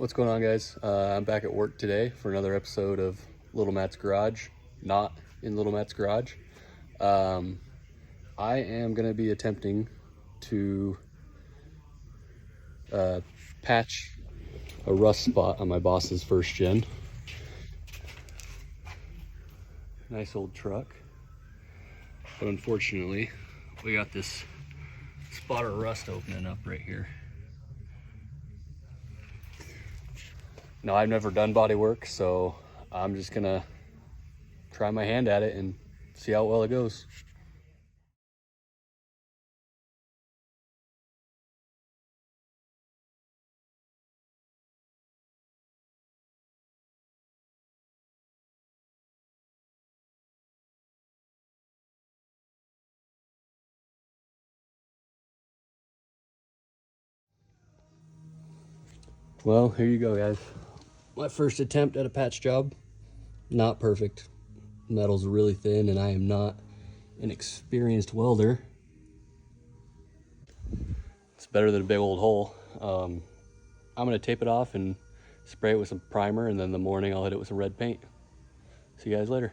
What's going on, guys? I'm back at work today for another episode of Little Matt's Garage. Not in Little Matt's Garage. I am going to be attempting to patch a rust spot on my boss's first gen. Nice old truck. But unfortunately, we got this spot of rust opening up right here. Now, I've never done body work, so I'm just gonna try my hand at it and see how well it goes. Well, here you go, guys. My first attempt at a patch job. Not perfect. Metal's really thin and I am not an experienced welder. It's better than a big old hole. I'm gonna tape it off and spray it with some primer, and then in the morning I'll hit it with some red paint. See you guys later.